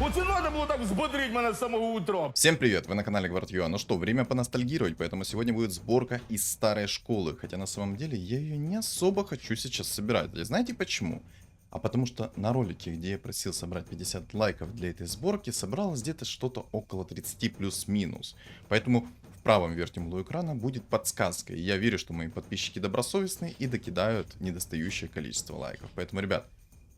Оце надо было так взбодрить меня с самого утра. Всем привет, вы на канале Гвардио. Ну что, время поностальгировать, поэтому сегодня будет сборка из старой школы. Хотя на самом деле я ее не особо хочу сейчас собирать. И знаете почему? А потому что на ролике, где я просил собрать 50 лайков для этой сборки, собралось где-то что-то около 30 плюс-минус. Поэтому в правом верхнем углу экрана будет подсказка. И я верю, что мои подписчики добросовестные и докидают недостающее количество лайков. Поэтому, ребят,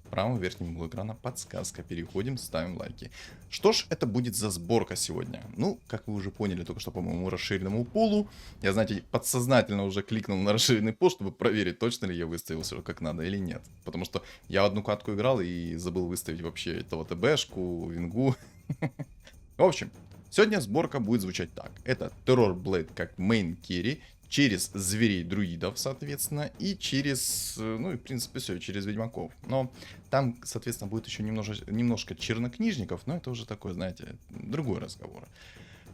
в правом верхнем углу экрана подсказка. Переходим, ставим лайки. Что ж это будет за сборка сегодня? Ну, как вы уже поняли только что по моему расширенному полу, я, знаете, подсознательно уже кликнул на расширенный пол, чтобы проверить, точно ли я выставил все как надо или нет. Потому что я одну катку играл и забыл выставить вообще этого ТБшку, вингу. В общем, сегодня сборка будет звучать так. Это Terror Blade как main carry, через зверей-друидов, соответственно, и через, ну и в принципе все, через ведьмаков. Но там, соответственно, будет еще немножко чернокнижников, но это уже такой, знаете, другой разговор.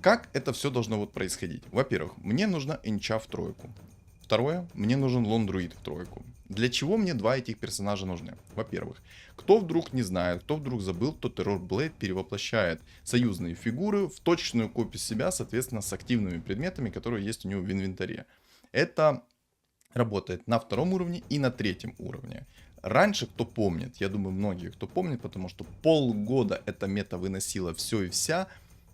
Как это все должно вот происходить? Во-первых, мне нужна энча в тройку. Второе, мне нужен лон-друид в тройку. Для чего мне два этих персонажа нужны? Во-первых, кто вдруг не знает, кто вдруг забыл, то Terror Blade перевоплощает союзные фигуры в точную копию себя, соответственно, с активными предметами, которые есть у него в инвентаре. Это работает на втором уровне и на третьем уровне. Раньше, кто помнит, я думаю, многие кто помнит, потому что полгода эта мета выносила все и вся.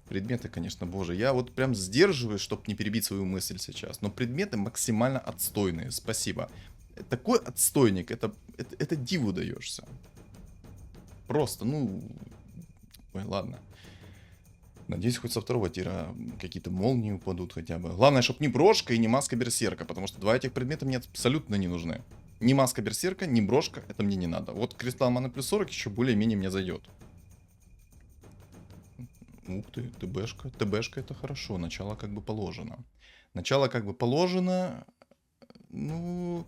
Предметы, конечно, боже, я вот прям сдерживаюсь, чтобы не перебить свою мысль сейчас. Но предметы максимально отстойные, спасибо. Такой отстойник, это диву даешься. Просто, ну... Ой, ладно. Надеюсь, хоть со второго тира какие-то молнии упадут хотя бы. Главное, чтобы не брошка и не маска берсерка, потому что два этих предмета мне абсолютно не нужны. Ни маска берсерка, ни брошка, это мне не надо. Вот кристалл маны плюс 40 еще более-менее мне зайдет. Ух ты, ТБшка. ТБшка это хорошо, начало как бы положено. Начало как бы положено. Ну...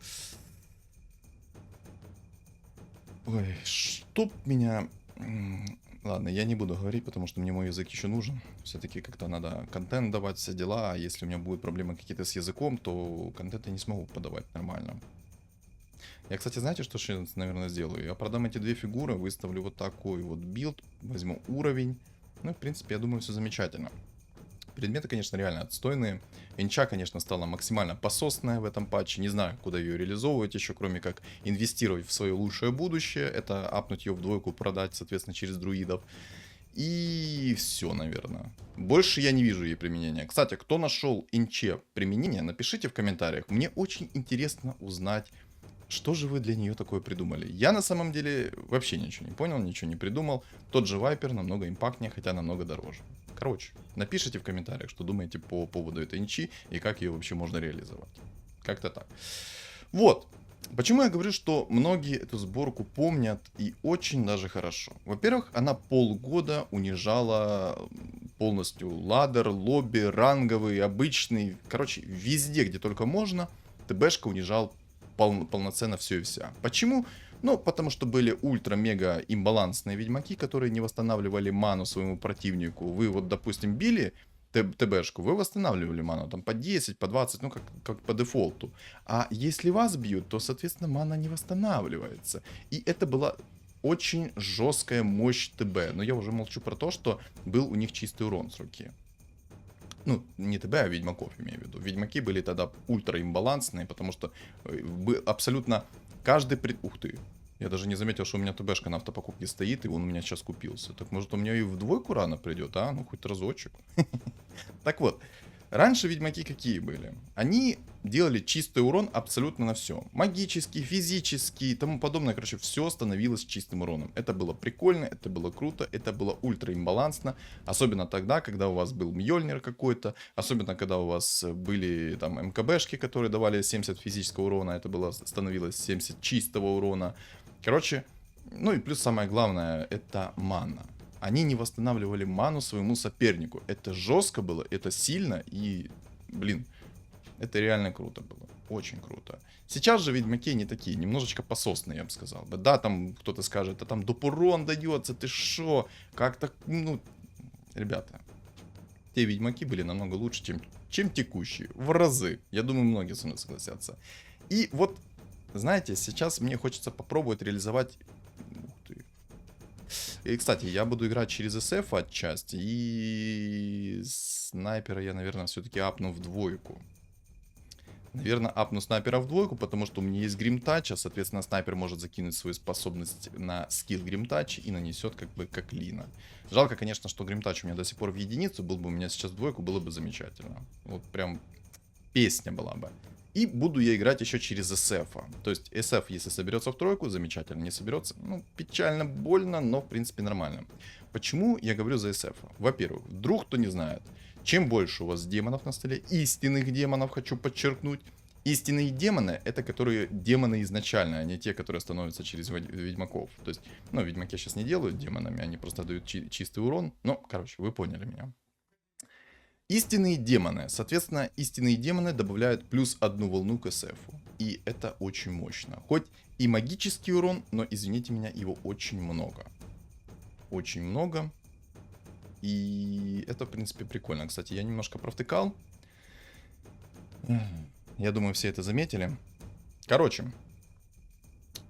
Ой, чтоб меня... Ладно, я не буду говорить, потому что мне мой язык еще нужен. Все-таки как-то надо контент давать, все дела. А если у меня будут проблемы какие-то с языком, то контент я не смогу подавать нормально. Я, кстати, знаете, что сейчас, наверное, сделаю? Я продам эти две фигуры, выставлю вот такой вот билд, возьму уровень. Ну, в принципе, я думаю, все замечательно. Предметы, конечно, реально отстойные. Энча, конечно, стала максимально пососная в этом патче. Не знаю, куда ее реализовывать еще, кроме как инвестировать в свое лучшее будущее. Это апнуть ее в двойку, продать, соответственно, через друидов. И все, наверное. Больше я не вижу ей применения. Кстати, кто нашел энче применение, напишите в комментариях. Мне очень интересно узнать, что же вы для нее такое придумали. Я на самом деле вообще ничего не понял, ничего не придумал. Тот же Вайпер намного импактнее, хотя намного дороже. Короче, напишите в комментариях, что думаете по поводу этой энчи и как ее вообще можно реализовать. Как-то так. Вот. Почему я говорю, что многие эту сборку помнят и очень даже хорошо. Во-первых, она полгода унижала полностью ладдер, лобби, ранговый, обычный. Короче, везде, где только можно, ТБшка унижал полноценно все и вся. Почему? Ну, потому что были ультра-мега имбалансные ведьмаки, которые не восстанавливали ману своему противнику. Вы вот, допустим, били ТБшку, вы восстанавливали ману там по 10, по 20, ну как по дефолту. А если вас бьют, то, соответственно, мана не восстанавливается. И это была очень жесткая мощь ТБ. Но я уже молчу про то, что был у них чистый урон с руки. Ну, не ТБ, а ведьмаков, имею в виду. Ведьмаки были тогда ультра имбалансные, потому что абсолютно каждый... Ух ты, я даже не заметил, что у меня ТБшка на автопокупке стоит, и он у меня сейчас купился. Так может у меня и в двойку рано придет, а? Ну, хоть разочек. Так вот, раньше ведьмаки какие были? Они делали чистый урон абсолютно на все. Магический, физический и тому подобное. Короче, все становилось чистым уроном. Это было прикольно, это было круто, это было ультра имбалансно. Особенно тогда, когда у вас был Мьёльнир какой-то. Особенно, когда у вас были там МКБшки, которые давали 70 физического урона. Это было, становилось 70 чистого урона. Короче, ну и плюс самое главное, это мана. Они не восстанавливали ману своему сопернику. Это жестко было, это сильно и, блин, это реально круто было. Очень круто. Сейчас же ведьмаки не такие, немножечко пососные, я бы сказал. Да, там кто-то скажет, а там дупурон дается, ты шо? Как-то, ну, ребята, те ведьмаки были намного лучше, чем текущие. В разы. Я думаю, многие со мной согласятся. И вот, знаете, сейчас мне хочется попробовать реализовать... Ух ты. И, кстати, я буду играть через SF отчасти. И снайпера я, наверное, все-таки апну в двойку. Наверное, апну снайпера в двойку, потому что у меня есть гримтач, а, соответственно, снайпер может закинуть свою способность на скилл гримтач и нанесет как бы как лина. Жалко, конечно, что гримтач у меня до сих пор в единицу, был бы у меня сейчас в двойку, было бы замечательно. Вот прям песня была бы. И буду я играть еще через SF. То есть SF, если соберется в тройку, замечательно. Не соберется, ну, печально, больно, но в принципе нормально. Почему я говорю за SF? Во-первых, вдруг кто не знает, чем больше у вас демонов на столе, истинных демонов, хочу подчеркнуть. Истинные демоны — это которые демоны изначально, а не те, которые становятся через ведьмаков. То есть, ну, ведьмаки сейчас не делают демонами, они просто дают чистый урон. Ну, короче, вы поняли меня. Истинные демоны. Соответственно, истинные демоны добавляют плюс одну волну к SF. И это очень мощно. Хоть и магический урон, но, извините меня, его очень много. Очень много. И это, в принципе, прикольно. Кстати, я немножко провтыкал. Я думаю, все это заметили. Короче,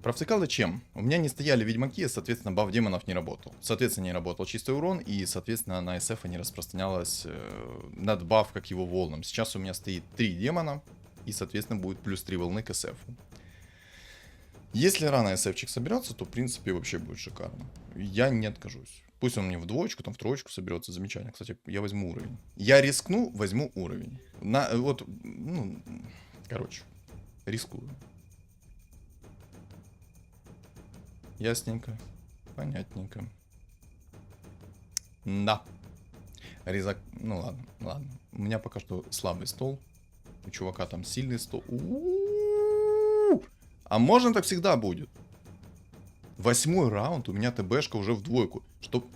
провтыкал и чем? У меня не стояли ведьмаки, соответственно, баф демонов не работал. Соответственно, не работал чистый урон, и, соответственно, на SF не распространялась надбаф как его волнам. Сейчас у меня стоит 3 демона, и, соответственно, будет плюс 3 волны к SF. Если рано SF-чик соберется, то, в принципе, вообще будет шикарно. Я не откажусь. Пусть он мне в двоечку, там в троечку соберется, замечательно. Кстати, я возьму уровень. Я рискну, возьму уровень. Вот, ну, короче, рискую. Ясненько. Понятненько. Да. Резак... Ну ладно, ладно. У меня пока что слабый стол. У чувака там сильный стол. А можно так всегда будет? 8-й раунд, у меня ТБшка уже в двойку. Что...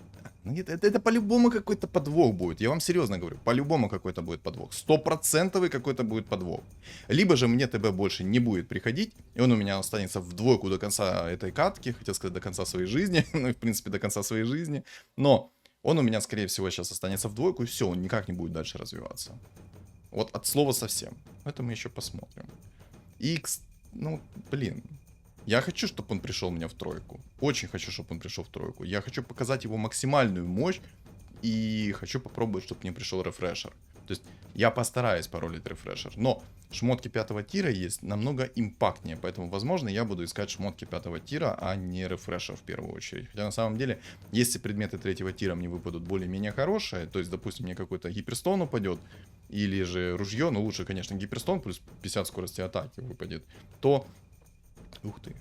Нет, это по-любому какой-то подвох будет. Я вам серьезно говорю. По-любому какой-то будет подвох. 100% какой-то будет подвох. Либо же мне ТБ больше не будет приходить, и он у меня останется в двойку до конца этой катки. Хотел сказать, до конца своей жизни. Ну и в принципе до конца своей жизни. Но он у меня, скорее всего, сейчас останется в двойку, и все, он никак не будет дальше развиваться. Вот от слова совсем. Это мы еще посмотрим. И, ну, блин. Я хочу, чтобы он пришел у меня в тройку. Очень хочу, чтобы он пришел в тройку. Я хочу показать его максимальную мощь. И хочу попробовать, чтобы мне пришел рефрешер. То есть я постараюсь паролить рефрешер. Но шмотки 5-го тира есть намного импактнее. Поэтому, возможно, я буду искать шмотки 5-го тира, а не рефрешер в первую очередь. Хотя на самом деле, если предметы 3-го тира мне выпадут более-менее хорошие, то есть, допустим, мне какой-то гиперстон упадет, или же ружье, но лучше, конечно, гиперстон плюс 50 скорости атаки выпадет, то... Ух ты.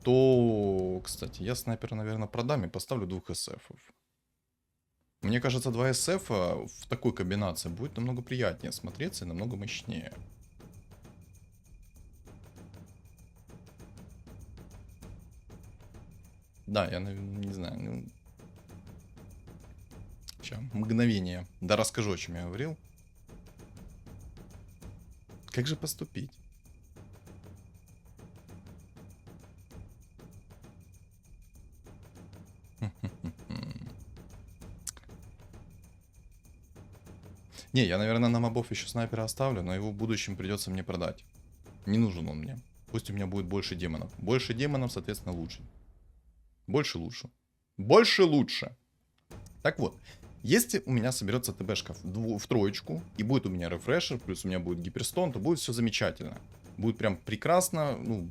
То, кстати, я снайпера, наверное, продам и поставлю 2 SF-ов. Мне кажется, 2 SF в такой комбинации будет намного приятнее смотреться и намного мощнее. Да, я не знаю. Ну... Сейчас, мгновение. Да расскажу, о чем я говорил. Как же поступить? Не, я, наверное, на мобов еще снайпера оставлю, но его в будущем придется мне продать. Не нужен он мне. Пусть у меня будет больше демонов. Больше демонов, соответственно, лучше. Больше лучше. Больше лучше. Так вот, если у меня соберется ТБшка в троечку, и будет у меня рефрешер, плюс у меня будет гиперстон, то будет все замечательно. Будет прям прекрасно, ну,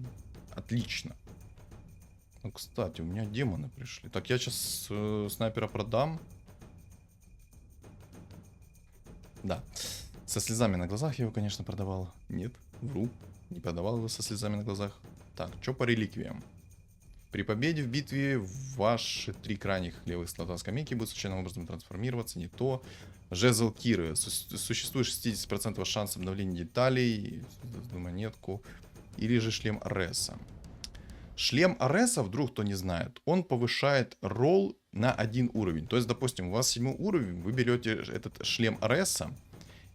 отлично. Ну, кстати, у меня демоны пришли. Так, я сейчас снайпера продам. Да. Со слезами на глазах я его, конечно, продавал. Нет, вру. Не продавал его со слезами на глазах. Так, что по реликвиям? При победе в битве ваши 3 крайних левых слота скамейки будут случайным образом трансформироваться. Не то. Жезл Киры. Существует 60% шанс обновления деталей. Монетку. Или же шлем Ареса. Шлем Ареса, вдруг кто не знает, он повышает ролл на 1 уровень. То есть, допустим, у вас 7 уровень, вы берете этот шлем Ареса,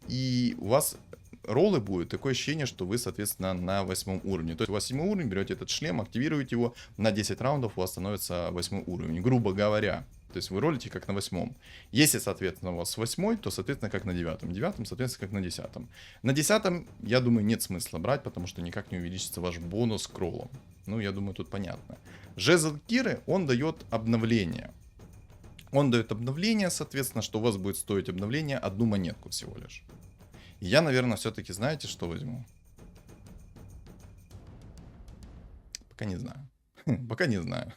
и у вас роллы будет такое ощущение, что вы, соответственно, на 8 уровне. То есть у вас 7 уровень, берете этот шлем, активируете его, на 10 раундов у вас становится 8 уровень, грубо говоря. То есть вы ролите как на 8. Если, соответственно, у вас 8, то, соответственно, как на 9. 9, соответственно, как на 10. На 10, я думаю, нет смысла брать, потому что никак не увеличится ваш бонус к роллам. Ну, я думаю, тут понятно. Жезл Киры, он дает обновление. Он дает обновление, соответственно, что у вас будет стоить обновление одну монетку всего лишь. И я, наверное, все-таки, знаете, что возьму? Пока не знаю. Пока не знаю.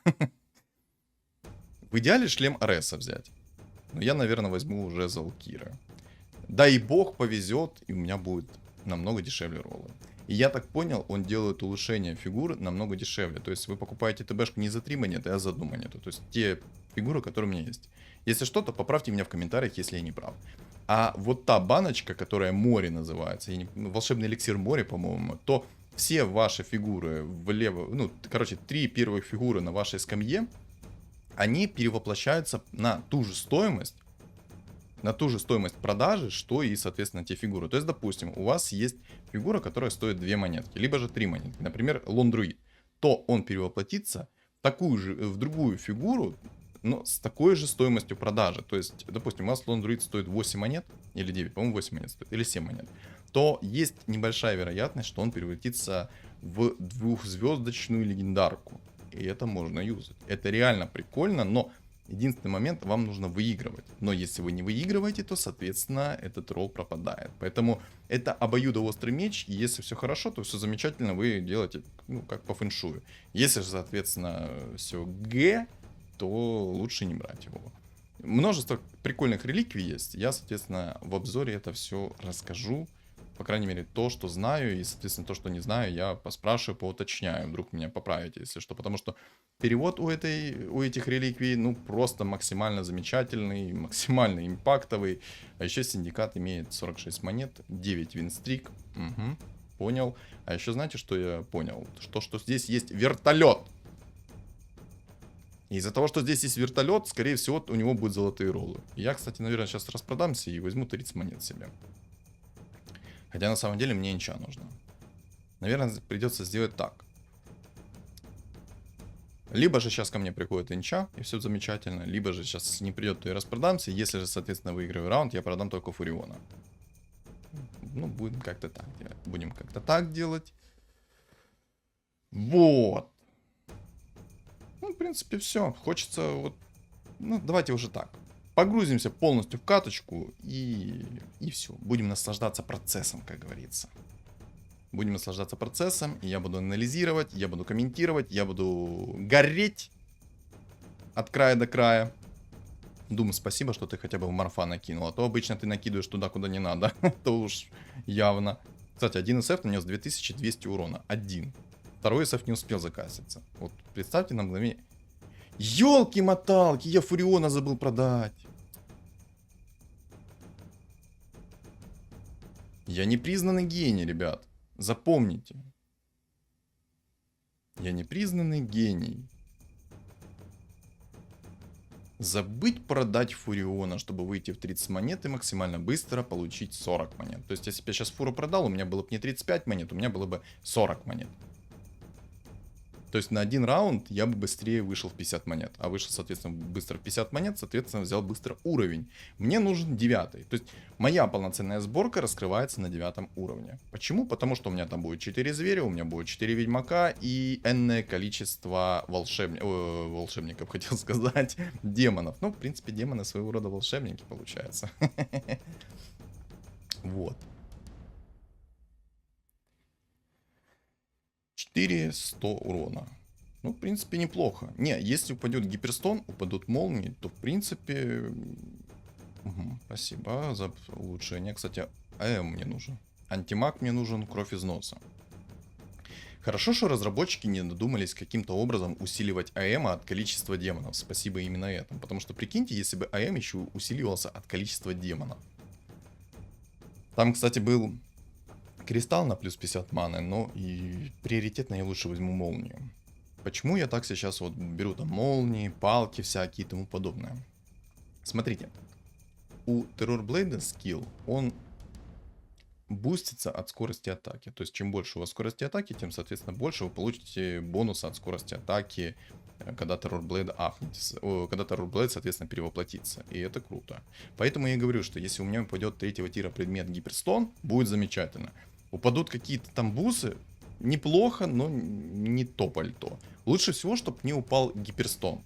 В идеале шлем Ареса взять. Но я, наверное, возьму уже Залкира. Дай бог повезет, и у меня будет намного дешевле роллы. И я так понял, он делает улучшение фигур намного дешевле. То есть вы покупаете ТБшку не за 3 монеты, а за 1 монету. То есть те фигуры, которые у меня есть. Если что-то, поправьте меня в комментариях, если я не прав. А вот та баночка, которая море называется, волшебный эликсир море, по-моему, то все ваши фигуры влево, ну, короче, 3 первых фигуры на вашей скамье, они перевоплощаются на ту же стоимость продажи, что и, соответственно, те фигуры. То есть, допустим, у вас есть фигура, которая стоит 2 монетки, либо же 3 монетки, например, Лондруид, то он перевоплотится в другую фигуру, но с такой же стоимостью продажи. То есть, допустим, у вас Лондруид стоит 8 монет, или 9, по-моему, 8 монет стоит, или 7 монет, то есть небольшая вероятность, что он превратится в 2-звездочную легендарку. И это можно юзать. Это реально прикольно, но единственный момент, вам нужно выигрывать. Но если вы не выигрываете, то, соответственно, этот ролл пропадает. Поэтому это обоюдоострый меч, и если все хорошо, то все замечательно, вы делаете, ну, как по фэншую. Если же, соответственно, все г, то лучше не брать его. Множество прикольных реликвий есть. Я, соответственно, в обзоре это все расскажу. По крайней мере, то, что знаю, и, соответственно, то, что не знаю, я поспрашиваю, поуточняю. Вдруг меня поправите, если что. Потому что перевод у этих реликвий, ну, просто максимально замечательный, максимально импактовый. А еще Синдикат имеет 46 монет, 9 винстрик. Угу, понял. А еще знаете, что я понял? Что здесь есть вертолет. И из-за того, что здесь есть вертолет, скорее всего, у него будут золотые роллы. Я, кстати, наверное, сейчас распродамся и возьму 30 монет себе. Хотя на самом деле мне инча нужно. Наверное, придется сделать так. Либо же сейчас ко мне приходит инча, и все замечательно. Либо же сейчас не придет, то и распродамся. Если же, соответственно, выиграю раунд, я продам только Фуриона. Ну, будем как-то так делать. Будем как-то так делать. Вот. Ну, в принципе, все. Хочется вот... Ну, давайте уже так. Погрузимся полностью в каточку и все. Будем наслаждаться процессом, как говорится. Будем наслаждаться процессом, и я буду анализировать, я буду комментировать, я буду гореть от края до края. Думаю, спасибо, что ты хотя бы в Марфа накинул, а то обычно ты накидываешь туда, куда не надо. То уж явно. Кстати, один SF нанес 2200 урона. Один. Второй SF не успел закаситься. Вот представьте на мгновение... Ёлки-моталки, я Фуриона забыл продать. Я не признанный гений, ребят. Запомните. Я не признанный гений. Забыть продать Фуриона, чтобы выйти в 30 монет и максимально быстро получить 40 монет. То есть, если бы я сейчас Фуру продал, у меня было бы не 35 монет, у меня было бы 40 монет. То есть на один раунд я бы быстрее вышел в 50 монет. А вышел, соответственно, быстро в 50 монет, соответственно, взял быстро уровень. Мне нужен 9. То есть моя полноценная сборка раскрывается на 9 уровне. Почему? Потому что у меня там будет 4 зверя, у меня будет 4 ведьмака и энное количество волшебников, хотел сказать, демонов. Ну, в принципе, демоны своего рода волшебники, получается. Вот. 400 урона. Ну, в принципе, неплохо. Не, если упадет гиперстон, упадут молнии, то, в принципе... Угу, спасибо за улучшение. Кстати, АМ мне нужен. Антимаг мне нужен, кровь из носа. Хорошо, что разработчики не додумались каким-то образом усиливать АМ от количества демонов. Спасибо именно этому. Потому что, прикиньте, если бы АМ еще усиливался от количества демонов. Там, кстати, был... кристалл на плюс 50 маны, но и приоритетно я лучше возьму молнию. Почему я так сейчас вот беру там молнии, палки всякие и тому подобное? Смотрите, у Террорблейда скилл, он бустится от скорости атаки. То есть чем больше у вас скорости атаки, тем, соответственно, больше вы получите бонуса от скорости атаки, когда Террорблейд когда Террорблейд, соответственно, перевоплотится. И это круто. Поэтому я говорю, что если у меня упадет 3-го тира предмет Гиперстон, будет замечательно. Упадут какие-то там бусы, неплохо, но не то пальто. Лучше всего, чтобы не упал Гиперстон.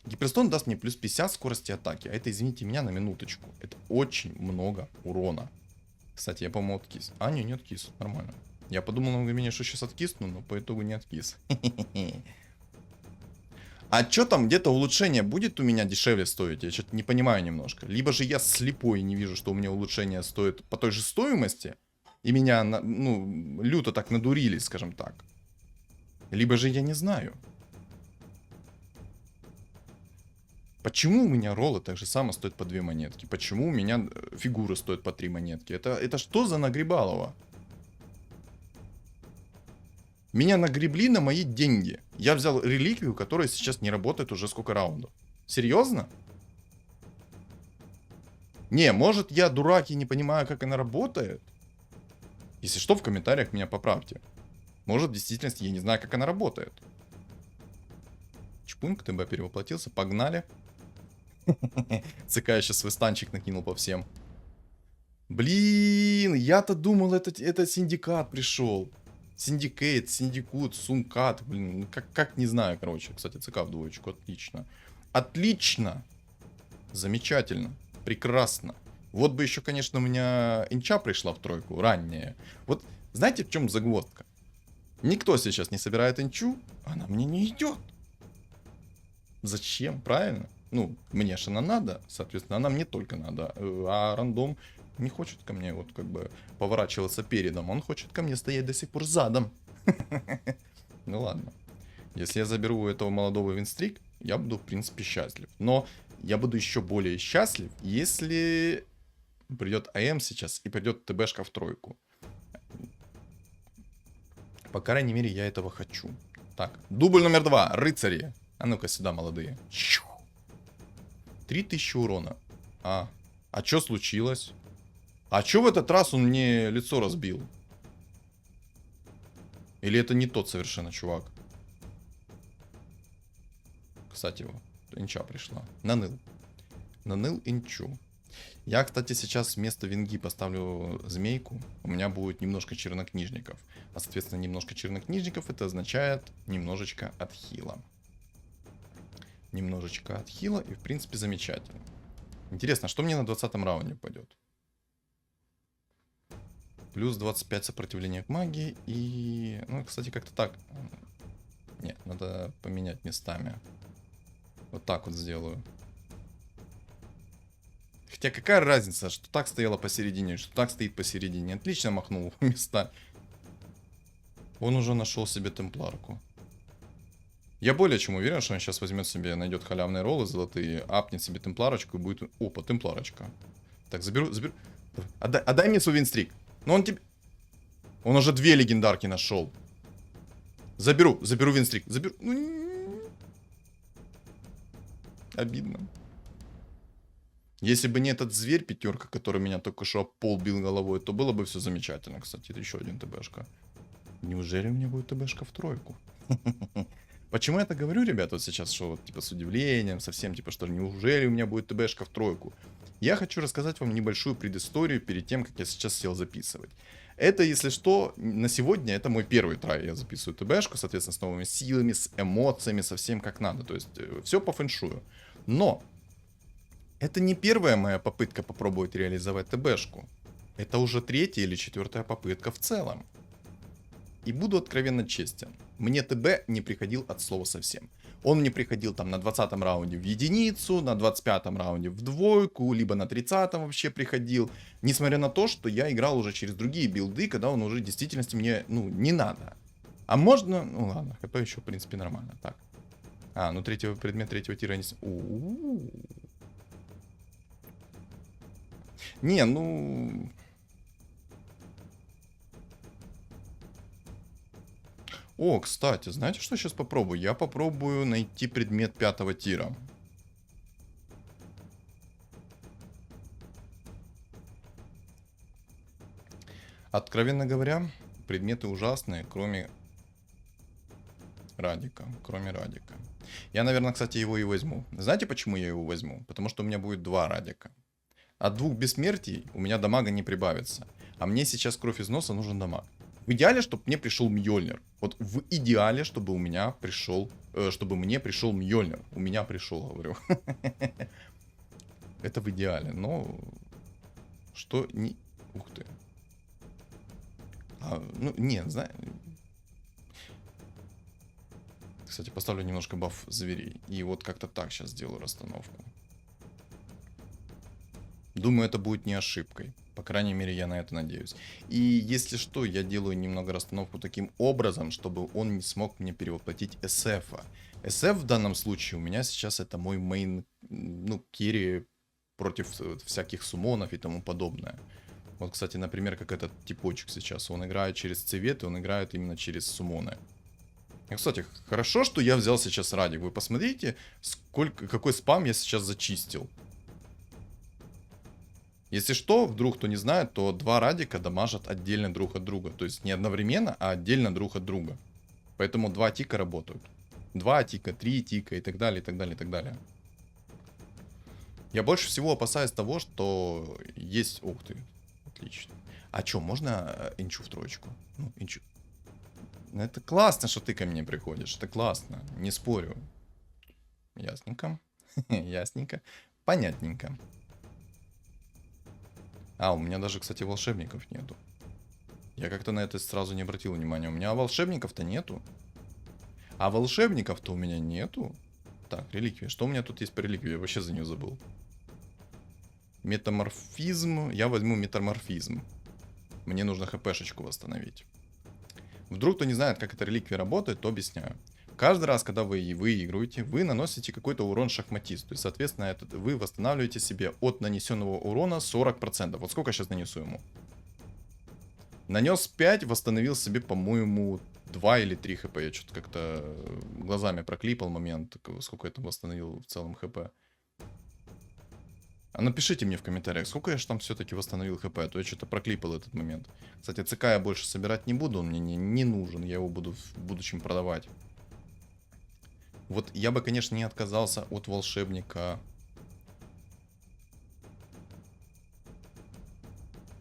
Гиперстон даст мне плюс 50 скорости атаки. А это, извините меня, на минуточку. Это очень много урона. Кстати, я, по-моему, откис. А, не откис. Нормально. Я подумал на мгновение, что сейчас откисну, но по итогу не откис. А что там, где-то улучшение будет у меня дешевле стоить? Я что-то не понимаю немножко. Либо же я слепой и не вижу, что у меня улучшение стоит по той же стоимости, и меня, ну, люто так надурили, скажем так. Либо же я не знаю. Почему у меня роллы так же само стоят по 2 монетки? Почему у меня фигуры стоят по 3 монетки? Это что за нагребалово? Меня нагребли на мои деньги. Я взял реликвию, которая сейчас не работает уже сколько раундов. Серьезно? Не, может я дурак и не понимаю, как она работает? Если что, в комментариях меня поправьте. Может, в действительности я не знаю, как она работает. Чпунг, ТБ перевоплотился, погнали. ЦК сейчас свой станчик накинул по всем. Блин, я-то думал, это синдикат пришел. Синдикейт, синдикут, сумкат, блин, ну как не знаю, короче. Кстати, ЦК в двоечку, отлично. Отлично! Замечательно, прекрасно. Вот бы еще, конечно, у меня инча пришла в тройку, ранняя. Вот знаете, в чем загвоздка? Никто сейчас не собирает инчу, она мне не идет. Зачем, правильно? Ну, мне же она надо, соответственно, она мне только надо. А рандом не хочет ко мне вот как бы поворачиваться передом, он хочет ко мне стоять до сих пор задом. Ну ладно. Если я заберу у этого молодого винстрик, я буду, в принципе, счастлив. Но я буду еще более счастлив, если придет АМ сейчас и придет ТБшка в тройку. По крайней мере, я этого хочу. Так, дубль номер 2, рыцари. А ну-ка сюда, молодые. 3000 урона. А что случилось? А что в этот раз он мне лицо разбил? Или это не тот совершенно чувак? Кстати, вот, инча пришла. Наныл. Наныл инчу. Я, кстати, сейчас вместо винги поставлю змейку. У меня будет немножко чернокнижников. А, соответственно, немножко чернокнижников это означает немножечко отхила. Немножечко отхила и, в принципе, замечательно. Интересно, что мне на 20-м раунде пойдет? Плюс 25 сопротивления к магии и... Ну, кстати, как-то так. Нет, надо поменять местами. Вот так вот сделаю. Хотя какая разница, что так стояло посередине, что так стоит посередине. Отлично махнул места. Он уже нашел себе темпларку. Я более чем уверен, что он сейчас возьмет себе, найдет халявные роллы золотые, апнет себе темпларочку и будет... Опа, темпларочка. Так, заберу. Отдай мне свой винстрик. Но он тебе... Он уже 2 легендарки нашел. Заберу винстрик. Заберу. Обидно. Если бы не этот зверь, пятерка, который меня только что об пол бил головой, то было бы все замечательно. Кстати, это еще один ТБшка. Неужели у меня будет ТБшка в тройку? Почему я это говорю, ребята, вот сейчас, что вот, типа, с удивлением, совсем, типа, что неужели у меня будет ТБшка в тройку? Я хочу рассказать вам небольшую предысторию перед тем, как я сейчас сел записывать. Это, если что, на сегодня это мой первый трай. Я записываю ТБшку, соответственно, с новыми силами, с эмоциями, со всем как надо. То есть, все по фэншую. Но это не первая моя попытка попробовать реализовать ТБшку. Это уже 3-я или 4-я попытка в целом. И буду откровенно честен. Мне ТБ не приходил от слова совсем. Он мне приходил там на 20-м раунде в единицу, на 25-м раунде в двойку, либо на 30-м вообще приходил. Несмотря на то, что я играл уже через другие билды, когда он уже в действительности мне, ну, не надо. А можно... Ну ладно, ХП еще в принципе нормально. Так. А, ну предмет 3-го тира не... Не, ну... О, кстати, знаете, что сейчас попробую? Я попробую найти предмет 5-го тира. Откровенно говоря, предметы ужасные, кроме Радика. Я, наверное, кстати, его и возьму. Знаете, почему я его возьму? Потому что у меня будет 2 Радика. От 2 бессмертий у меня дамага не прибавится. А мне сейчас кровь из носа нужен дамаг. В идеале, чтобы мне пришел Мьёльнир. Вот в идеале, чтобы у меня пришел... чтобы мне пришел Мьёльнир. У меня пришел, говорю. Это в идеале, но... Что не... Ух ты. Ну, нет, знаешь... Кстати, поставлю немножко баф зверей. И вот как-то так сейчас сделаю расстановку. Думаю, это будет не ошибкой. По крайней мере, я на это надеюсь. И если что, я делаю немного расстановку таким образом, чтобы он не смог мне перевоплотить SF-а. SF в данном случае у меня сейчас это мой мейн, ну, керри против всяких суммонов и тому подобное. Вот, кстати, например, как этот типочек сейчас. Он играет через цвет, и он играет именно через суммоны. И, кстати, хорошо, что я взял сейчас Радик. Вы посмотрите, какой спам я сейчас зачистил. Если что, вдруг кто не знает, то два Радика дамажат отдельно друг от друга. То есть не одновременно, а отдельно друг от друга. Поэтому два тика работают. 2 тика, 3 тика и так далее, и так далее, и так далее. Я больше всего опасаюсь того, что есть... Ух ты, отлично. А чё, можно инчу в троечку? Ну, инчу. Ну, это классно, что ты ко мне приходишь. Это классно, не спорю. Ясненько. Ясненько. Понятненько. А, у меня даже, кстати, волшебников нету. Я как-то на это сразу не обратил внимания. У меня волшебников-то нету. А волшебников-то у меня нету. Так, реликвия. Что у меня тут есть по реликвии? Я вообще за нее забыл. Метаморфизм. Я возьму метаморфизм. Мне нужно хпшечку восстановить. Вдруг кто не знает, как эта реликвия работает, то объясняю. Каждый раз, когда вы выигрываете, вы наносите какой-то урон шахматисту. И, соответственно, вы восстанавливаете себе от нанесенного урона 40%. Вот сколько я сейчас нанесу ему? Нанес 5, восстановил себе, по-моему, 2 или 3 хп. Я что-то как-то глазами проклипал момент, сколько я там восстановил в целом хп. А напишите мне в комментариях, сколько я же там все-таки восстановил хп, а то я что-то проклипал этот момент. Кстати, ЦК я больше собирать не буду, он мне не нужен, я его буду в будущем продавать. Вот я бы, конечно, не отказался от волшебника.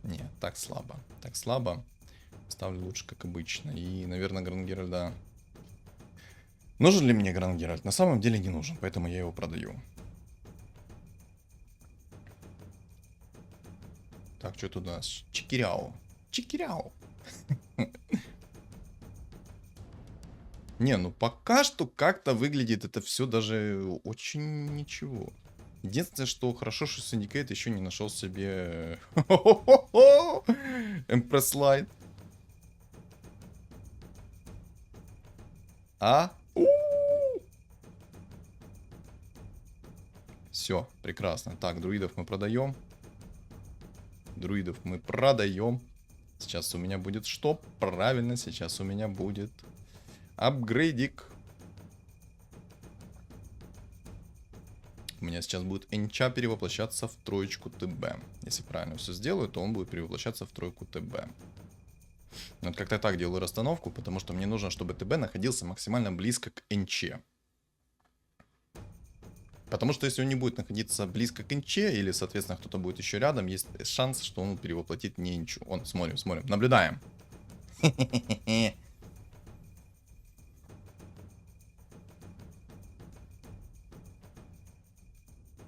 Нет, так слабо. Так слабо. Ставлю лучше, как обычно. И, наверное, Гранд-Геральда... Нужен ли мне Гранд-Геральт? На самом деле не нужен, поэтому я его продаю. Так, что тут у нас? Чикиряо. Чикиряо. Не, ну пока что как-то выглядит это все даже очень ничего. Единственное, что хорошо, что Syndicate еще не нашел себе Empress Light. Все, прекрасно. Так, друидов мы продаем. Друидов мы продаем. Сейчас у меня будет что? Правильно, сейчас у меня будет апгрейдик. У меня сейчас будет энча перевоплощаться в троечку ТБ. Если правильно все сделаю, то он будет перевоплощаться в тройку ТБ. Вот как-то так делаю расстановку, потому что мне нужно, чтобы ТБ находился максимально близко к энче. Потому что если он не будет находиться близко к энче, или, соответственно, кто-то будет еще рядом, есть шанс, что он перевоплотит не энчу. Смотрим, смотрим, наблюдаем.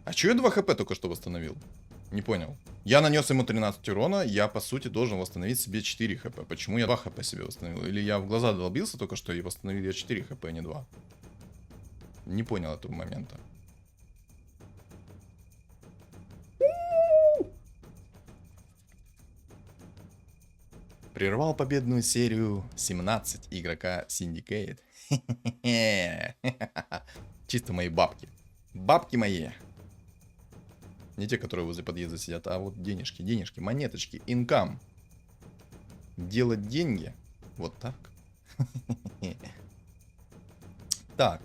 А чё я 2 хп только что восстановил? Не понял. Я нанес ему 13 урона, я, по сути, должен восстановить себе 4 хп. Почему я 2 хп себе восстановил? Или я в глаза долбился только что и восстановил я 4 хп, а не 2? Не понял этого момента. Прервал победную серию 17 игрока Syndicate. Чисто мои бабки. Бабки мои. Не те, которые возле подъезда сидят, а вот денежки, денежки, монеточки, инкам. Делать деньги. Вот так. Так.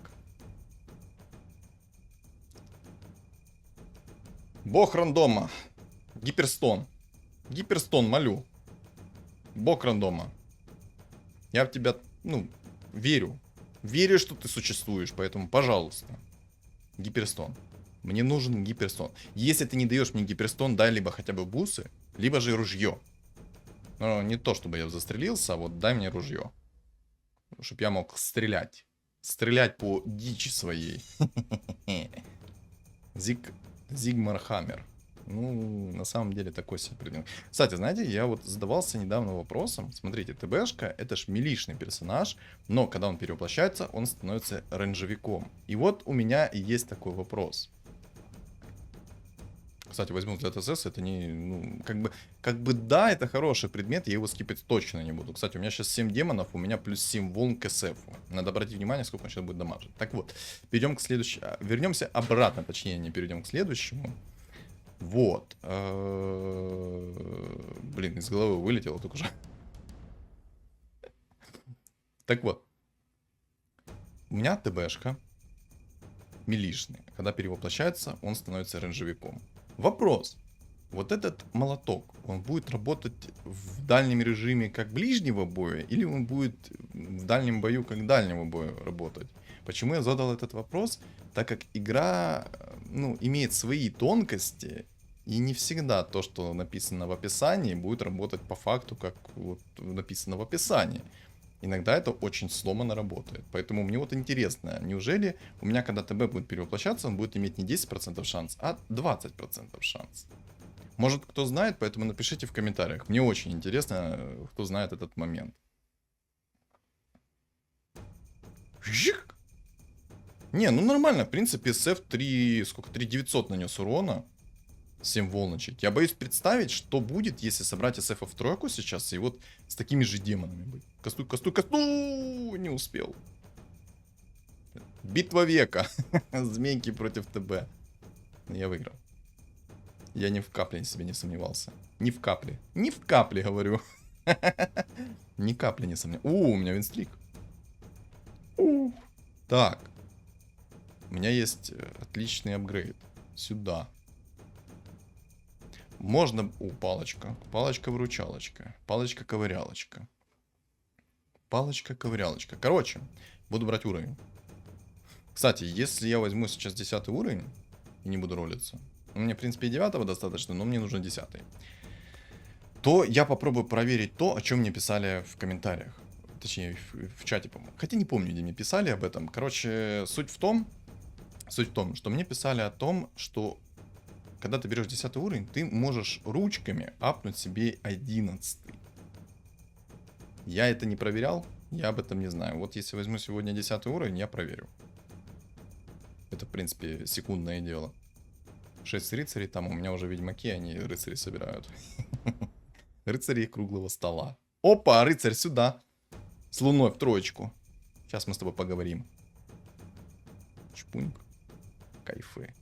Бог рандома. Гиперстон. Гиперстон, молю. Бог рандома. Я в тебя, ну, верю. Верю, что ты существуешь, поэтому, пожалуйста. Гиперстон. Мне нужен гиперстон. Если ты не даешь мне гиперстон, дай либо хотя бы бусы, либо же ружье. Ну, не то, чтобы я застрелился, а вот дай мне ружье. Чтоб я мог стрелять. Стрелять по дичи своей. Зигмар Хаммер. Ну, на самом деле, такой себе предмет. Кстати, знаете, я вот задавался недавно вопросом. Смотрите, ТБшка — это ж милишный персонаж, но когда он перевоплощается, он становится рейнджевиком. И вот у меня есть такой вопрос. Кстати, возьму для ТСС, это не, ну, как бы да, это хороший предмет, я его скипать точно не буду. Кстати, у меня сейчас 7 демонов, у меня плюс 7 волн к СФ. Надо обратить внимание, сколько он сейчас будет дамажить. Так вот, перейдем к следующему, вернемся обратно, точнее, не перейдем к следующему. Вот. Блин, из головы вылетело только же. Так вот. У меня ТБшка милишный. Когда перевоплощается, он становится рейнджевиком. Вопрос. Вот этот молоток, он будет работать в дальнем режиме как ближнего боя, или он будет в дальнем бою как дальнего боя работать? Почему я задал этот вопрос? Так как игра, ну, имеет свои тонкости, и не всегда то, что написано в описании, будет работать по факту, как вот написано в описании. Иногда это очень сломанно работает. Поэтому мне вот интересно, неужели у меня, когда ТБ будет перевоплощаться, он будет иметь не 10% шанс, а 20% шанс? Может, кто знает, поэтому напишите в комментариях. Мне очень интересно, кто знает этот момент. Жик! Не, ну нормально, в принципе, SF 3, сколько, 3900 нанес урона. 7 волночек. Я боюсь представить, что будет, если собрать SF в тройку сейчас и вот с такими же демонами быть. Кастуй, кастуй, кастуй! Не успел. Битва века. Змейки против ТБ. Я выиграл. Я ни в капле себе не сомневался. Ни в капле. Ни в капле, говорю. Ни капли не сомневался. У меня винстрик. Так. У меня есть отличный апгрейд. Сюда. Можно... палочка. Палочка-выручалочка. Палочка-ковырялочка. Палочка-ковырялочка. Короче, буду брать уровень. Кстати, если я возьму сейчас 10 уровень и не буду ролиться, мне, в принципе, и 9 достаточно, но мне нужно 10, то я попробую проверить то, о чем мне писали в комментариях. Точнее, в чате, по-моему. Хотя не помню, где мне писали об этом. Короче, суть в том, что мне писали о том, что когда ты берешь 10 уровень, ты можешь ручками апнуть себе 11. Я это не проверял, я об этом не знаю. Вот если возьму сегодня 10 уровень, я проверю. Это, в принципе, секундное дело. 6 рыцарей, там у меня уже ведьмаки, они рыцари собирают. Рыцари круглого стола. Опа, рыцарь сюда. С луной в троечку. Сейчас мы с тобой поговорим. Чпуньк. Кайфы.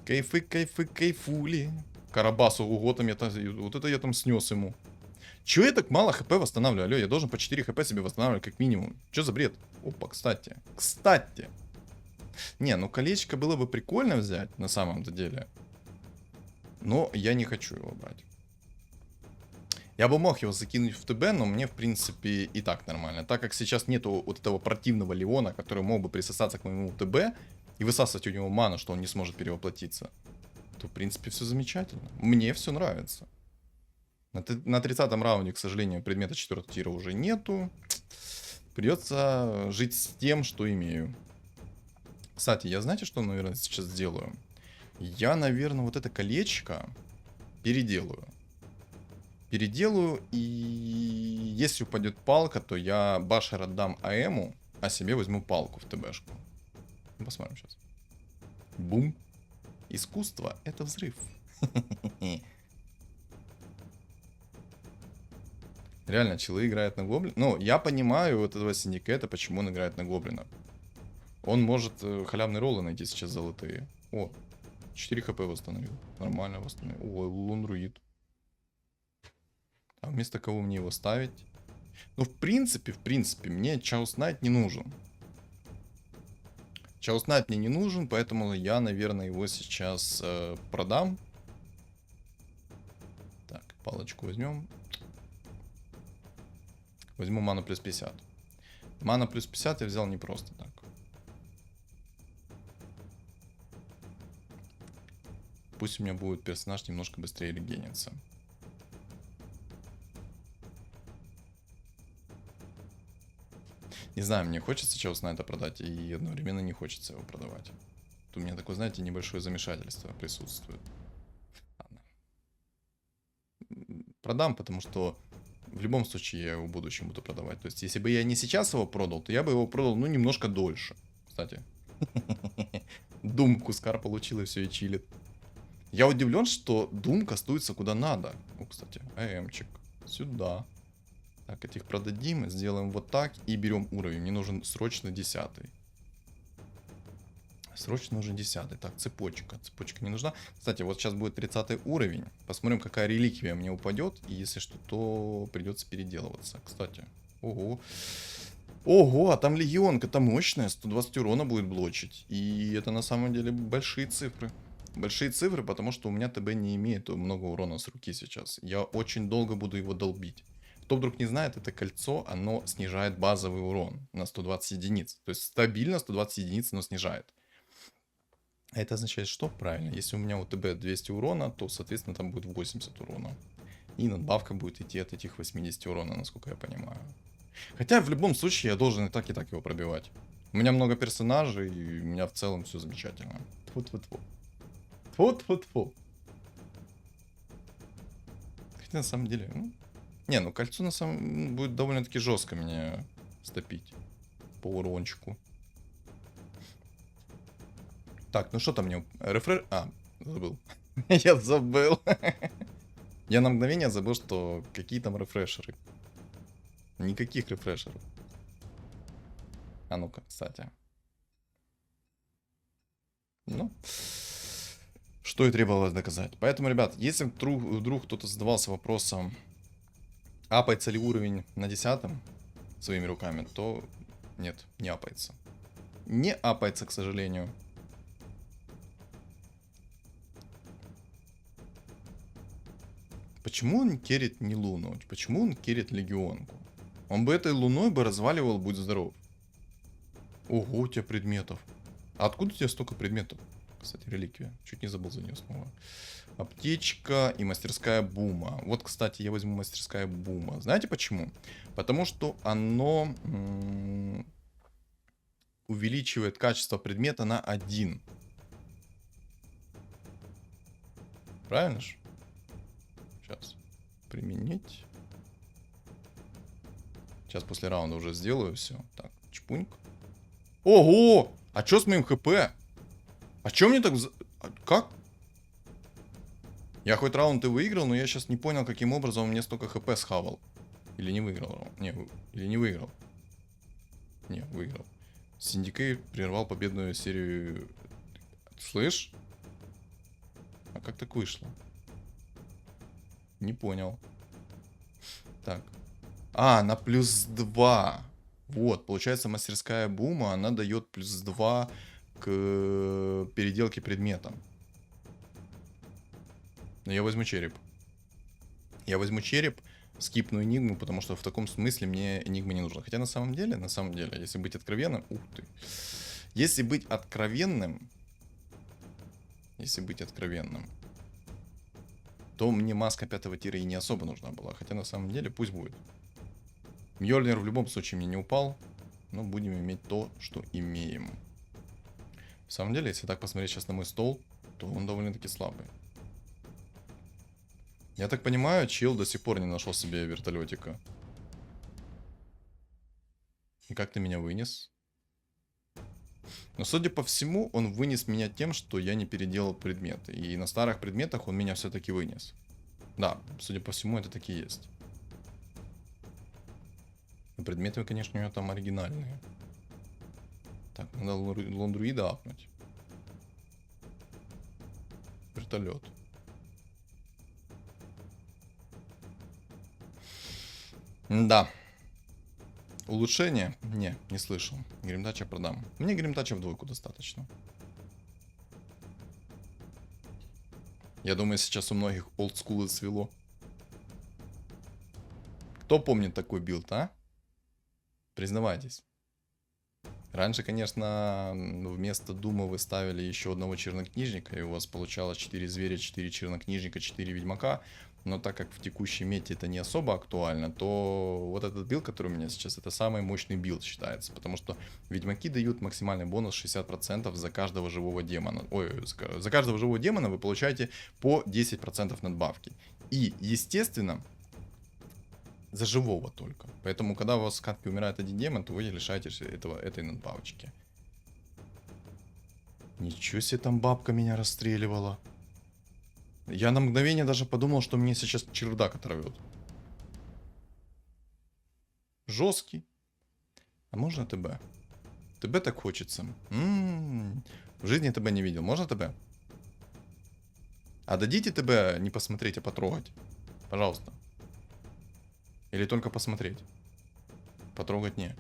Кайфы, кайфы, кайфули. Карабасу уготом я там... Вот это я там снес ему. Чего я так мало хп восстанавливаю? Алло, я должен по 4 хп себе восстанавливать как минимум. Что за бред? Опа, кстати. Кстати. Не, ну колечко было бы прикольно взять, на самом-то деле. Но я не хочу его брать. Я бы мог его закинуть в ТБ, но мне, в принципе, и так нормально. Так как сейчас нету вот этого противного Леона, который мог бы присосаться к моему ТБ и высасывать у него ману, что он не сможет перевоплотиться, то, в принципе, все замечательно. Мне все нравится. На 30-м раунде, к сожалению, предмета 4 тира уже нету. Придется жить с тем, что имею. Кстати, я знаете, что, наверное, сейчас сделаю? Я, наверное, вот это колечко переделаю. Переделаю, и если упадет палка, то я башер отдам АМу, а себе возьму палку в ТБшку. Посмотрим сейчас. Бум. Искусство — это взрыв. Реально, челы играют на гоблина. Ну, я понимаю вот этого синдиката, почему он играет на гоблина. Он может халявные роллы найти сейчас золотые. О, 4 хп восстановил. Нормально восстановил. Ой, лунруид. А вместо кого мне его ставить? Ну, в принципе, мне Chaos Knight не нужен. Chaos Knight мне не нужен, поэтому я, наверное, его сейчас продам. Так, палочку возьмем. Возьму ману плюс 50. Мана плюс 50 я взял не просто так. Пусть у меня будет персонаж немножко быстрее регениться. Не знаю, мне хочется Чеус Найта продать, и одновременно не хочется его продавать. Тут у меня такое, знаете, небольшое замешательство присутствует. Ладно. Продам, потому что в любом случае я его в будущем буду продавать. То есть, если бы я не сейчас его продал, то я бы его продал, ну, немножко дольше. Кстати. Дум Кускар получил и все, и чилит. Я удивлен, что Дум кастуется куда надо. О, кстати, АМчик. Сюда. Так, этих продадим, сделаем вот так и берем уровень. Мне нужен срочно 10. Срочно нужен 10. Так, цепочка. Цепочка не нужна. Кстати, вот сейчас будет 30 уровень. Посмотрим, какая реликвия мне упадет. И если что, то придется переделываться. Кстати. Ого. Ого, а там легионка-то мощная. 120 урона будет блочить. И это на самом деле большие цифры. Большие цифры, потому что у меня ТБ не имеет много урона с руки сейчас. Я очень долго буду его долбить. Кто вдруг не знает, это кольцо, оно снижает базовый урон на 120 единиц. То есть стабильно 120 единиц оно снижает. А это означает, что? Правильно, если у меня у ТБ 200 урона, то, соответственно, там будет 80 урона. И надбавка будет идти от этих 80 урона, насколько я понимаю. Хотя, в любом случае, я должен и так его пробивать. У меня много персонажей, и у меня в целом все замечательно. Тьфу-тьфу-тьфу. Тьфу-тьфу-тьфу. Хотя, на самом деле... Не, ну кольцо, на самом будет довольно-таки жестко меня стопить. По урончику. Так, ну что там мне... Рефреш... А, забыл. Я забыл. Я на мгновение забыл, что какие там рефрешеры. Никаких рефрешеров. А ну-ка, кстати. Ну, что и требовалось доказать. Поэтому, ребят, если вдруг кто-то задавался вопросом, апается ли уровень на 10 своими руками, то нет, не апается. Не апается, к сожалению. Почему он керит не Луну? Почему он керит Легионку? Он бы этой Луной бы разваливал, будь здоров. Ого, у тебя предметов. А откуда у тебя столько предметов? Кстати, реликвия. Чуть не забыл за нее снова. Аптечка и мастерская бума. Вот, кстати, я возьму мастерская бума. Знаете почему? Потому что оно увеличивает качество предмета на 1. Правильно же? Сейчас. Применить. Сейчас после раунда уже сделаю все. Так, чпуньк. Ого! А чё с моим ХП? А чё мне так... Как? Я хоть раунд и выиграл, но я сейчас не понял, каким образом он мне столько ХП схавал. Или не выиграл раунд. Не, или не выиграл. Не, выиграл. Синдикейт прервал победную серию... Слышь? А как так вышло? Не понял. Так. А, на +2. Вот, получается, мастерская бума, она дает +2 к переделке предмета. Но я возьму череп. Я возьму череп, скипну энигму, потому что в таком смысле мне энигма не нужна. Хотя на самом деле, если быть откровенным... Ух ты. Если быть откровенным... то мне маска 5-го тира и не особо нужна была. Хотя на самом деле пусть будет. Мьёльнир в любом случае мне не упал. Но будем иметь то, что имеем. В самом деле, если так посмотреть сейчас на мой стол, то он довольно-таки слабый. Я так понимаю, чел до сих пор не нашел себе вертолетика. И как ты меня вынес? Но, судя по всему, он вынес меня тем, что я не переделал предметы. И на старых предметах он меня все-таки вынес. Да, судя по всему, это таки есть. Но предметы, конечно, у него там оригинальные. Так, надо лондруида апнуть. Вертолет. Да. Улучшение? Не слышал. Гримтача продам. Мне гримтача в 2 достаточно. Я думаю, сейчас у многих олдскулы свело. Кто помнит такой билд, а? Признавайтесь. Раньше, конечно, вместо Дума вы ставили еще одного чернокнижника, и у вас получалось 4 зверя, 4 чернокнижника, 4 ведьмака. Но так как в текущей мете это не особо актуально, то вот этот билд, который у меня сейчас, это самый мощный билд считается. Потому что ведьмаки дают максимальный бонус 60% за каждого живого демона. Ой, за каждого живого демона вы получаете по 10% надбавки. И, естественно, за живого только. Поэтому, когда у вас в катке умирает один демон, то вы лишаетесь этой надбавочки. Ничего себе, там бабка меня расстреливала. Я на мгновение даже подумал, что мне сейчас чердак оторвет. Жесткий. А можно ТБ? ТБ так хочется. В жизни ТБ не видел. Можно ТБ? А дадите ТБ не посмотреть, а потрогать? Пожалуйста. Или только посмотреть? Потрогать не.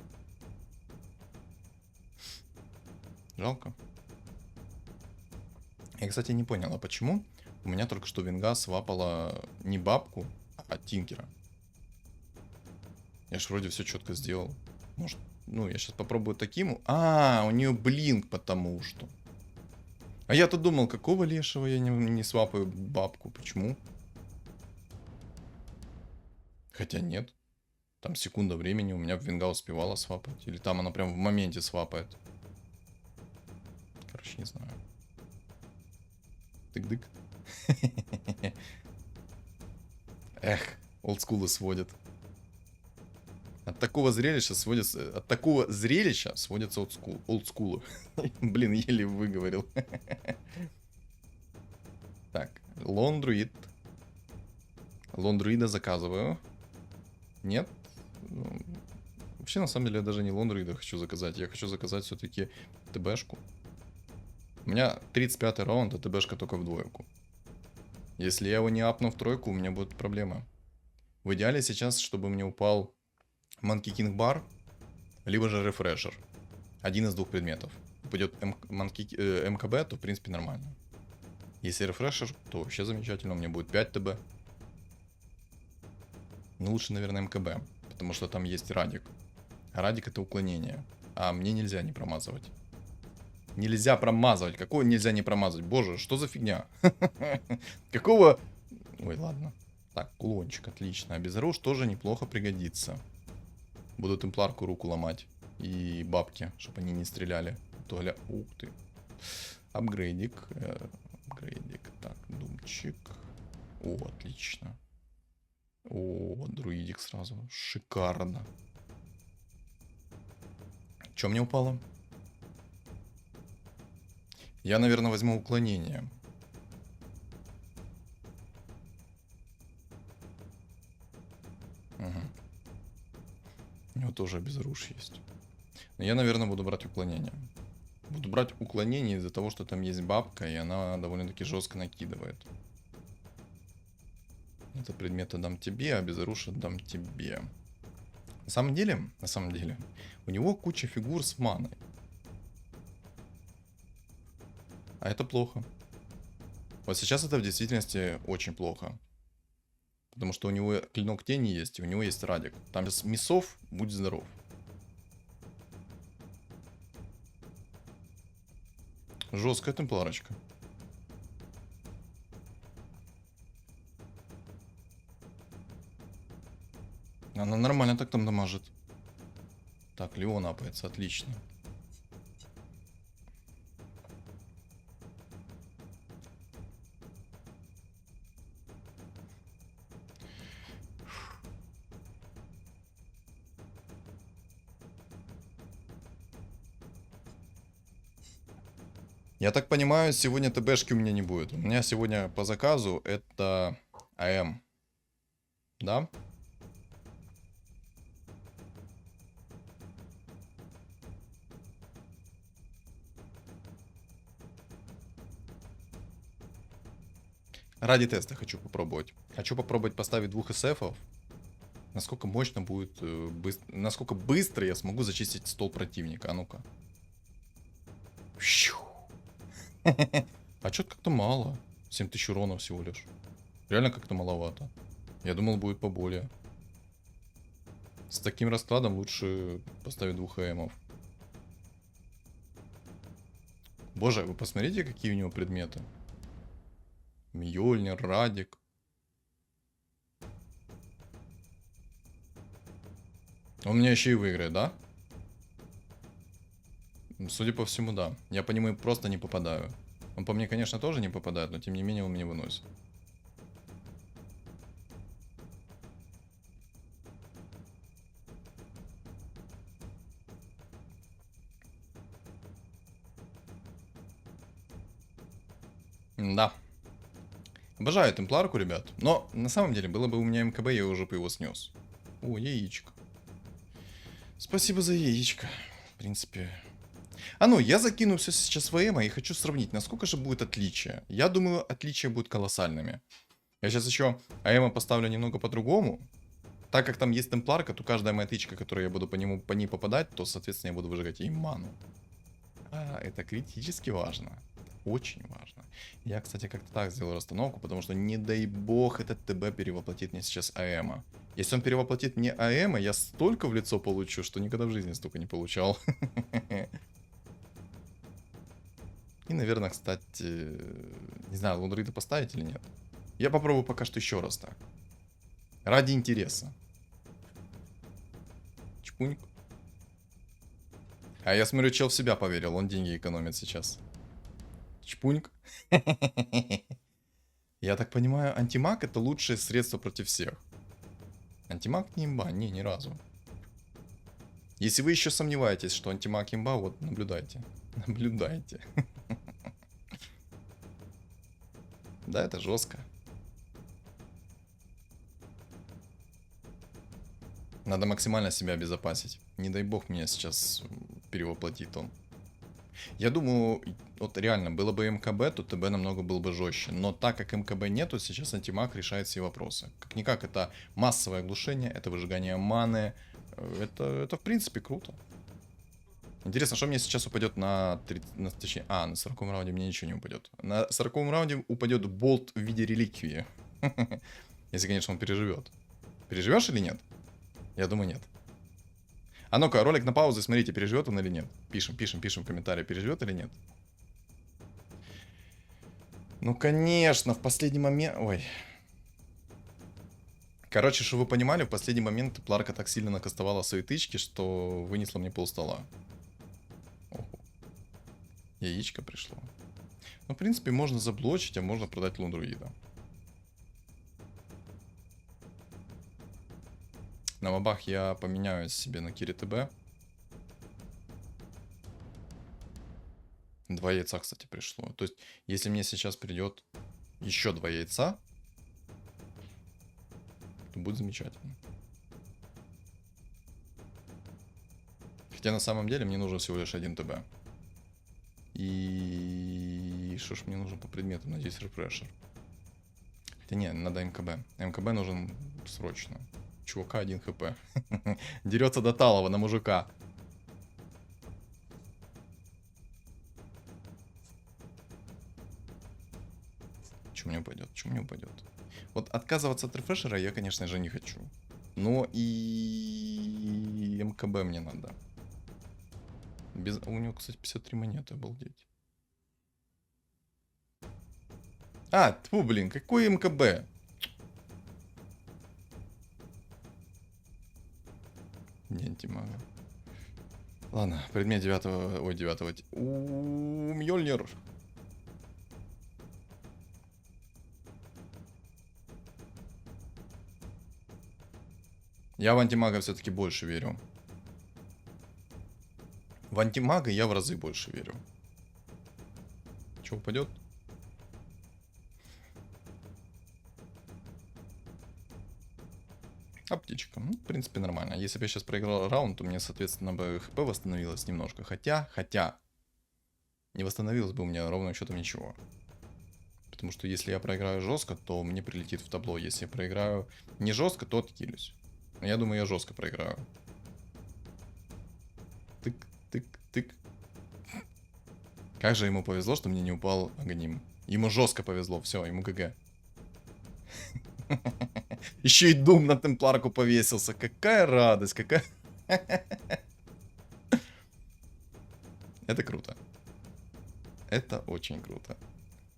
Жалко. Я, кстати, не понял, а почему у меня только что Винга свапала не бабку, а Тинкера? Я ж вроде все четко сделал. Может, ну, я сейчас попробую таким. А, у нее блинк, потому что. А я-то думал, какого лешего я не свапаю бабку. Почему? Хотя нет. Там секунда времени у меня Винга успевала свапать. Или там она прям в моменте свапает. Короче, не знаю. Тык-дык. Эх, олдскулы сводят. От такого зрелища сводятся олдскулы. Блин, еле выговорил. Так, лондруид. Лондруида заказываю. Нет? Ну, вообще, на самом деле, я даже не лондруида хочу заказать. Я хочу заказать все-таки ТБшку. У меня 35-й раунд, а ТБшка только в двойку. Если я его не апну в тройку, у меня будут проблемы. В идеале сейчас, чтобы мне упал Monkey King Bar, либо же рефрешер. Один из двух предметов. Упадет МКБ, то в принципе нормально. Если рефрешер, то вообще замечательно. У меня будет 5 ТБ. Но лучше, наверное, МКБ. Потому что там есть радик. А радик это уклонение. А мне нельзя не промазывать. Нельзя промазывать. Какого нельзя не промазывать? Боже, что за фигня? Какого... Ой, ладно. Так, кулончик, отлично. А безоруж тоже неплохо пригодится. Буду темпларку руку ломать. И бабки, чтобы они не стреляли. Толя, ух ты. Апгрейдик. Апгрейдик. Так, думчик. О, отлично. О, друидик сразу. Шикарно. Что мне упало? Я, наверное, возьму уклонение. Угу. У него тоже безоружие есть. Но я, наверное, буду брать уклонение. Буду брать уклонение из-за того, что там есть бабка, и она довольно-таки жестко накидывает. Это предмет отдам тебе, а безоружие отдам тебе. На самом деле, у него куча фигур с маной. А это плохо. Вот сейчас это в действительности очень плохо. Потому что у него клинок тени есть, и у него есть радик. Там без мясов, будь здоров. Жесткая темпларочка. Она нормально так там дамажит. Так, Леон апается, отлично. Я так понимаю, сегодня ТБшки у меня не будет. У меня сегодня по заказу это АМ. Да? Ради теста хочу попробовать. Хочу попробовать поставить двух СФов. Насколько мощно будет, насколько быстро я смогу зачистить стол противника. А ну-ка. А что-то как-то мало. 7000 урона всего лишь. Реально как-то маловато. Я думал, будет поболее. С таким раскладом лучше поставить двух АМов. Боже, вы посмотрите, какие у него предметы. Мьёльнир, Радик. Он меня еще и выиграет, да? Судя по всему, да. Я по нему просто не попадаю. Он по мне, конечно, тоже не попадает, но тем не менее он меня выносит. Да. Обожаю темпларку, ребят. Но на самом деле, было бы у меня МКБ, я уже бы его снес. О, яичко. Спасибо за яичко. В принципе. А ну, я закину все сейчас в АМ и хочу сравнить, насколько же будет отличие. Я думаю, отличия будут колоссальными. Я сейчас еще АМ поставлю немного по-другому. Так как там есть темпларка, то каждая моя тычка, которую я буду по ней попадать, то, соответственно, я буду выжигать ей ману. А, это критически важно. Очень важно. Я, кстати, как-то так сделал расстановку, потому что, не дай бог, этот ТБ перевоплотит мне сейчас АЭМа. Если он перевоплотит мне АЭМа, я столько в лицо получу, что никогда в жизни столько не получал. И, наверное, кстати, не знаю, лундрида поставить или нет. Я попробую пока что еще раз так. Ради интереса. Чпуньк. А я смотрю, чел в себя поверил, он деньги экономит сейчас. Чпуньк. Я так понимаю, антимаг это лучшее средство против всех. Антимаг не имба, не, ни разу. Если вы еще сомневаетесь, что антимаг имба, вот наблюдайте. Наблюдайте. Да, это жестко. Надо максимально себя обезопасить. Не дай бог меня сейчас перевоплотит он. Я думаю, вот реально, было бы МКБ, то ТБ намного был бы жестче. Но так как МКБ нету, сейчас антимаг решает все вопросы. Как-никак, это массовое оглушение, это выжигание маны. Это в принципе круто. Интересно, что мне сейчас упадет на 30, точнее, на 40-м раунде мне ничего не упадет. На 40-м раунде упадет болт в виде реликвии. Если, конечно, он переживет. Переживешь или нет? Я думаю, нет. А ну-ка, ролик на паузу, смотрите, переживет он или нет. Пишем в комментарии, переживет или нет. Ну, конечно, в последний момент... Ой. Короче, чтобы вы понимали, в последний момент Пларка так сильно накастовала свои тычки, что вынесла мне полстола. Ого. Яичко пришло. Ну, в принципе, можно заблочить, а можно продать лундруида. На мобах я поменяю себе на Кири ТБ. 2 яйца, кстати, пришло. То есть, если мне сейчас придет еще 2 яйца, то будет замечательно. Хотя на самом деле мне нужен всего лишь 1 ТБ. И что ж мне нужно по предметам? Надеюсь, рефрешер. Хотя не, надо МКБ. МКБ нужен срочно. Чувака 1 хп. Дерется до талого на мужика. Что мне упадет? Что мне упадет? Вот отказываться от рефрешера я, конечно же, не хочу. Но и МКБ мне надо. Без... У него, кстати, 53 монеты, обалдеть. Тьфу, блин, какой МКБ? Не антимага. Ладно, предмет 9-го... Ой, 9-го... Мьёльнир. Я в антимага все-таки больше верю. В антимага я в разы больше верю. Что упадет? Аптечка. Ну, в принципе, нормально. Если бы я сейчас проиграл раунд, то мне, соответственно, бы хп восстановилось немножко. Хотя, не восстановилось бы у меня ровным счетом ничего. Потому что если я проиграю жестко, то мне прилетит в табло. Если я проиграю не жестко, то откилюсь. Но я думаю, я жестко проиграю. Тык, тык, тык. Как же ему повезло, что мне не упал Агоним. Ему жестко повезло, все, ему ГГ. Еще и Дум на темпларку повесился. Какая радость, какая... Это круто. Это очень круто.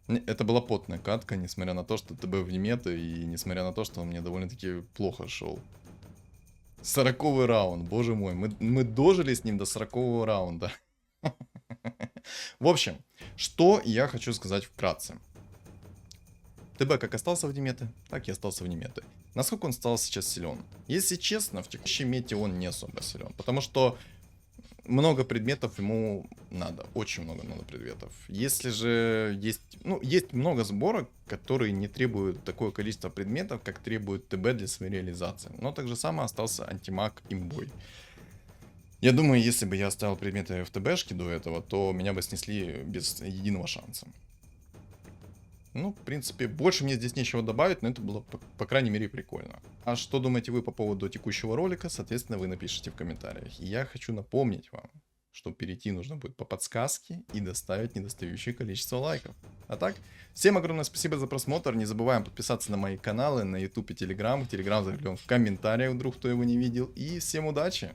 Это была потная катка, несмотря на то, что ТБ в немета, и несмотря на то, что он мне довольно-таки плохо шел. 40-й раунд, боже мой. Мы дожили с ним до 40-го раунда. В общем, что я хочу сказать вкратце. ТБ как остался в Димете, так и остался в Немете. Насколько он стал сейчас силен? Если честно, в текущей мете он не особо силен. Потому что много предметов ему надо. Очень много надо предметов. Если же есть... Ну, есть много сборок, которые не требуют такое количество предметов, как требует ТБ для своей реализации. Но так же самое остался антимаг имбой. Я думаю, если бы я оставил предметы в ТБшке до этого, то меня бы снесли без единого шанса. Ну, в принципе, больше мне здесь нечего добавить, но это было, по крайней мере, прикольно. А что думаете вы по поводу текущего ролика, соответственно, вы напишите в комментариях. И я хочу напомнить вам, что перейти нужно будет по подсказке и доставить недостающее количество лайков. А так, всем огромное спасибо за просмотр, не забываем подписаться на мои каналы, на YouTube и Telegram. Telegram закреплен в комментариях, вдруг кто его не видел. И всем удачи!